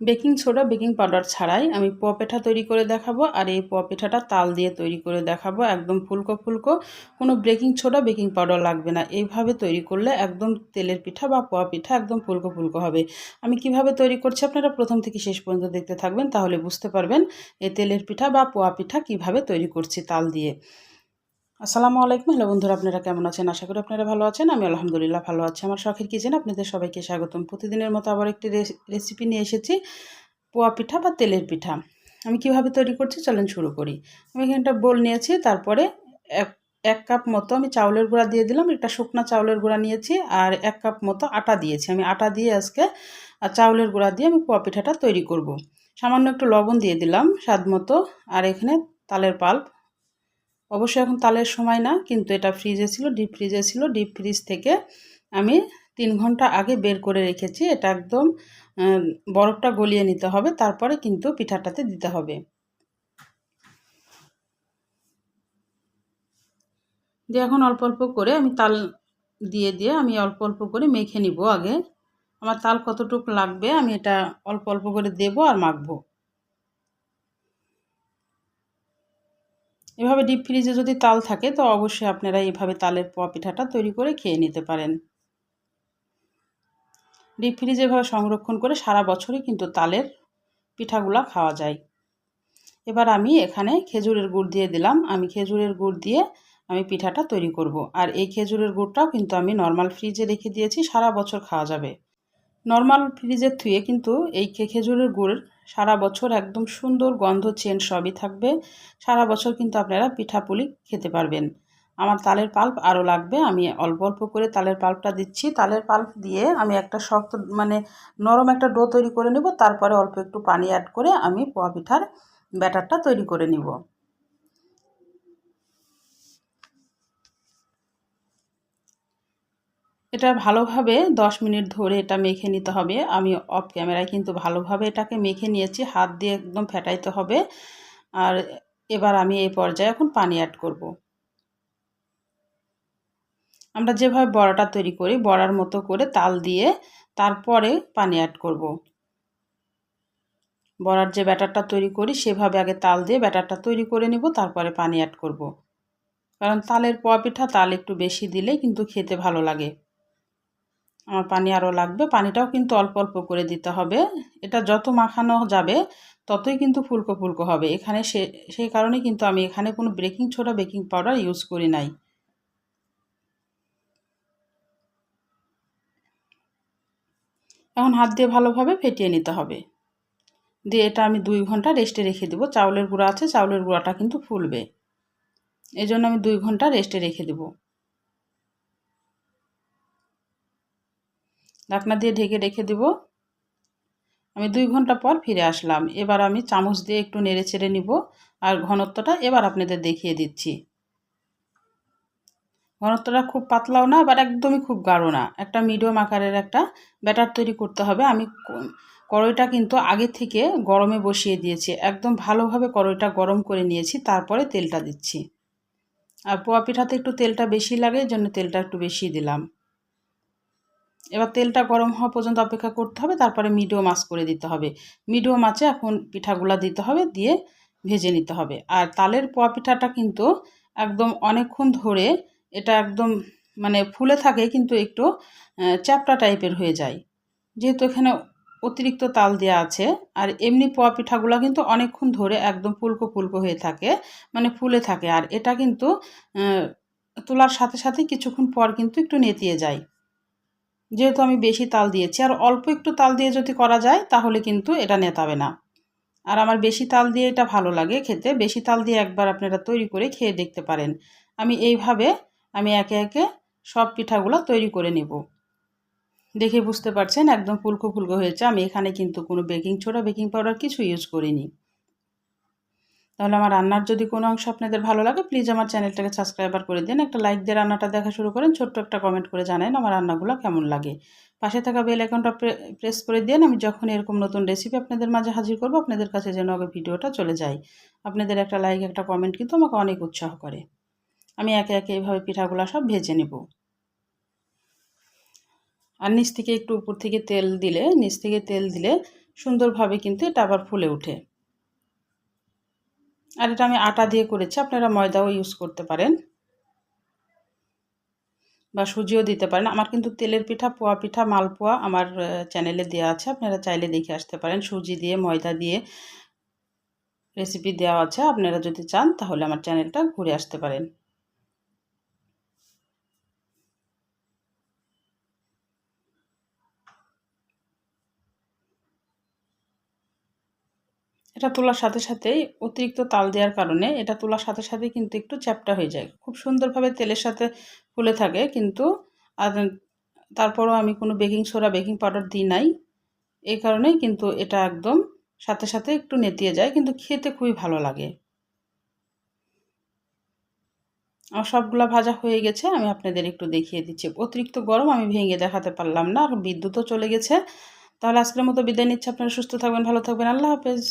Baking soda baking powder ছাড়াই আমি পোয়া পিঠা তৈরি করে দেখাবো। আর এই পোয়া পিঠাটা তাল দিয়ে তৈরি করে দেখাবো, একদম ফুলকো ফুলকো। কোনো বেকিং সোডা বেকিং পাউডার লাগবে না। এইভাবে তৈরি করলে একদম তেলের পিঠা বা পোয়া পিঠা একদম ফুলকো ফুলকো হবে। আমি কিভাবে তৈরি করছি আপনারা প্রথম থেকে শেষ পর্যন্ত দেখতে থাকবেন, তাহলে বুঝতে পারবেন এই তেলের পিঠা বা পোয়া পিঠা কিভাবে তৈরি করছি তাল দিয়ে। আসসালামু আলাইকুম। হ্যালো বন্ধুরা, আপনারা কেমন আছেন? আশা করি আপনারা ভালো আছেন। আমি আলহামদুলিল্লাহ ভালো আছি। আমার শখের কিচেনে আপনাদের সবাইকে স্বাগতম। প্রতিদিনের মতো আবার একটি রেসিপি নিয়ে এসেছি, পোয়া পিঠা বা তেলের পিঠা। আমি কিভাবে তৈরি করছি চলেন শুরু করি। আমি এখানে একটা বোল নিয়েছি, তারপরে এক এক কাপ মতো আমি চাউলের গুঁড়া দিয়ে দিলাম। একটা শুকনা চাউলের গুঁড়া নিয়েছি আর 1 কাপ মতো আটা দিয়েছি। আমি আটা দিয়ে আজকে চাউলের গুঁড়া দিয়ে আমি পোয়া পিঠাটা তৈরি করব। সামান্য একটু লবণ দিয়ে দিলাম স্বাদ মতো। আর এখানে তালের পাল্প, অবশ্যই এখন তালের সময় না, কিন্তু এটা ফ্রিজে ছিল, ডিপ ফ্রিজে ছিল। ডিপ ফ্রিজ থেকে আমি 3 ঘন্টা আগে বের করে রেখেছি। এটা একদম বরফটা গলিয়ে নিতে হবে, তারপরে কিন্তু পিঠাটাতে দিতে হবে। দিয়ে এখন অল্প অল্প করে আমি তাল দিয়ে আমি অল্প অল্প করে মেখে নিব আগে। আমার তাল কতটুকু লাগবে আমি এটা অল্প অল্প করে দেব আর মাখবো। এভাবে ডিপ ফ্রিজে যদি তাল থাকে তো অবশ্যই আপনারা এইভাবে তালের পোয়া পিঠাটা তৈরি করে খেয়ে নিতে পারেন। ডিপ ফ্রিজে এভাবে সংরক্ষণ করে সারা বছরই কিন্তু তালের পিঠাগুলা খাওয়া যায়। এবার আমি এখানে খেজুরের গুড় দিয়ে দিলাম। আমি খেজুরের গুড় দিয়ে আমি পিঠাটা তৈরি করব। আর এই খেজুরের গুড়টাও কিন্তু আমি নর্মাল ফ্রিজে রেখে দিয়েছি, সারা বছর খাওয়া যাবে। নর্মাল ফ্রিজের থুয়ে কিন্তু এই খেজুরের গুড় সারা বছর একদম সুন্দর গন্ধ চেন সবই থাকবে। সারা বছর কিন্তু আপনারা পিঠাপুলি খেতে পারবেন। আমার তালের পাল্প আরও লাগবে। আমি অল্প অল্প করে তালের পাল্পটা দিচ্ছি। তালের পাল্প দিয়ে আমি একটা শক্ত নরম একটা ডো তৈরি করে নেব। তারপরে অল্প একটু পানি অ্যাড করে আমি পোয়া পিঠার ব্যাটারটা তৈরি করে নিব। এটা ভালোভাবে 10 মিনিট ধরে এটা মেখে নিতে হবে। আমি অফ ক্যামেরায় কিন্তু ভালোভাবে এটাকে মেখে নিয়েছি, হাত দিয়ে একদম ফেটাইতে হবে। আর এবার আমি এই পর্যায়ে এখন পানি অ্যাড করব। আমরা যেভাবে বড়াটা তৈরি করি বড়ার মতো করে তাল দিয়ে তারপরে পানি অ্যাড করব। বড়ার যে ব্যাটারটা তৈরি করি সেভাবে আগে তাল দিয়ে ব্যাটারটা তৈরি করে নিব, তারপরে পানি অ্যাড করব। কারণ তালের পোয়া পিঠা তাল একটু বেশি দিলে কিন্তু খেতে ভালো লাগে। আমার পানি আরও লাগবে। পানিটাও কিন্তু অল্প অল্প করে দিতে হবে। এটা যত মাখানো যাবে ততই কিন্তু ফুলকো ফুলকো হবে। এখানে সেই কারণে কিন্তু আমি এখানে কোনো baking soda baking powder use করি নাই। এখন হাত দিয়ে ভালোভাবে ফেটিয়ে নিতে হবে। দিয়ে এটা আমি 2 ঘন্টা রেস্টে রেখে দেবো। চাউলের গুঁড়া আছে, চাউলের গুঁড়াটা কিন্তু ফুলবে, এই জন্য আমি 2 ঘন্টা রেস্টে রেখে দেবো। ঢাকনা দিয়ে ঢেকে রেখে দেবো। আমি 2 ঘন্টা পর ফিরে আসলাম। এবার আমি চামচ দিয়ে একটু নেড়ে চেড়ে নিব। আর ঘনত্বটা এবার আপনাদের দেখিয়ে দিচ্ছি। ঘনত্বটা খুব পাতলাও না, আবার একদমই খুব গাঢ় না, একটা মিডিয়াম আকারের একটা ব্যাটার তৈরি করতে হবে। আমি কড়াইটা কিন্তু আগে থেকে গরমে বসিয়ে দিয়েছি, একদম ভালোভাবে কড়াইটা গরম করে নিয়েছি, তারপরে তেলটা দিচ্ছি। আর পোয়া পিঠাতে একটু তেলটা বেশি লাগে, এই জন্য তেলটা একটু বেশি দিলাম। এবার তেলটা গরম হওয়া পর্যন্ত অপেক্ষা করতে হবে, তারপরে মিডিয়াম আঁচ করে দিতে হবে। মিডিয়াম আঁচে এখন পিঠাগুলা দিতে হবে, দিয়ে ভেজে নিতে হবে। আর তালের পোয়া পিঠাটা কিন্তু একদম অনেকক্ষণ ধরে এটা একদম ফুলে থাকে, কিন্তু একটু চ্যাপ্টা টাইপের হয়ে যায়, যেহেতু এখানে অতিরিক্ত তাল দেওয়া আছে। আর এমনি পোয়া পিঠাগুলো কিন্তু অনেকক্ষণ ধরে একদম ফুলকো ফুলকো হয়ে থাকে, ফুলে থাকে। আর এটা কিন্তু তোলার সাথে সাথে কিছুক্ষণ পর কিন্তু একটু নেতিয়ে যায়, যেহেতু আমি বেশি তাল দিয়েছি। আর অল্প একটু তাল দিয়ে যদি করা যায় তাহলে কিন্তু এটা নেতাবে না। আর আমার বেশি তাল দিয়ে এটা ভালো লাগে খেতে। বেশি তাল দিয়ে একবার আপনারা তৈরি করে খেয়ে দেখতে পারেন। আমি এইভাবে একে একে সব পিঠাগুলো তৈরি করে নেব। দেখে বুঝতে পারছেন একদম ফুলকো ফুলকো হয়েছে। আমি এখানে কিন্তু কোনো বেকিং সোডা বেকিং পাউডার কিছু ইউজ করিনি। তাহলে আমার রান্নার যদি কোনো অংশ আপনাদের ভালো লাগে প্লিজ আমার চ্যানেলটাকে সাবস্ক্রাইবার করে দিন, একটা লাইক দিয়ে রান্নাটা দেখা শুরু করেন, ছোট্ট একটা কমেন্ট করে জানান আমার রান্নাগুলো কেমন লাগে। পাশে থাকা বেল আইকনটা প্রেস করে দিন, আমি যখন এরকম নতুন রেসিপি আপনাদের মাঝে হাজির করব আপনাদের কাছে যেন আগে ভিডিওটা চলে যায়। আপনাদের একটা লাইক একটা কমেন্ট কিন্তু আমাকে অনেক উৎসাহ করে। আমি একে একে এইভাবে পিঠাগুলো সব ভেজে নেব। আর নিচ থেকে একটু উপর থেকে তেল দিলে সুন্দরভাবে কিন্তু এটা আবার ফুলে ওঠে। আর এটা আমি আটা দিয়ে করেছি, আপনারা ময়দাও ইউজ করতে পারেন বা সুজিও দিতে পারেন। আমার কিন্তু তেলের পিঠা, পোয়া পিঠা, মালপোয়া আমার চ্যানেলে দেওয়া আছে, আপনারা চাইলে দেখে আসতে পারেন। সুজি দিয়ে, ময়দা দিয়ে রেসিপি দেওয়া আছে, আপনারা যদি চান তাহলে আমার চ্যানেলটা ঘুরে আসতে পারেন। এটা তোলার সাথে সাথেই অতিরিক্ত তাল দেওয়ার কারণে এটা তোলার সাথে সাথেই কিন্তু একটু চ্যাপ্টা হয়ে যায়। খুব সুন্দরভাবে তেলের সাথে ফুলে থাকে কিন্তু আর তারপরও আমি কোনো বেকিং সোডা, বেকিং পাউডার দিই নাই। এই কারণেই কিন্তু এটা একদম সাথে সাথে একটু নেতিয়ে যায়, কিন্তু খেতে খুবই ভালো লাগে। আমার সবগুলা ভাজা হয়ে গেছে, আমি আপনাদের একটু দেখিয়ে দিচ্ছি। অতিরিক্ত গরম, আমি ভেঙে দেখাতে পারলাম না, আর বিদ্যুৎও চলে গেছে। তাহলে আজকের মতো বিদায় নিচ্ছি। আপনারা সুস্থ থাকবেন, ভালো থাকবেন। আল্লাহ হাফেজ।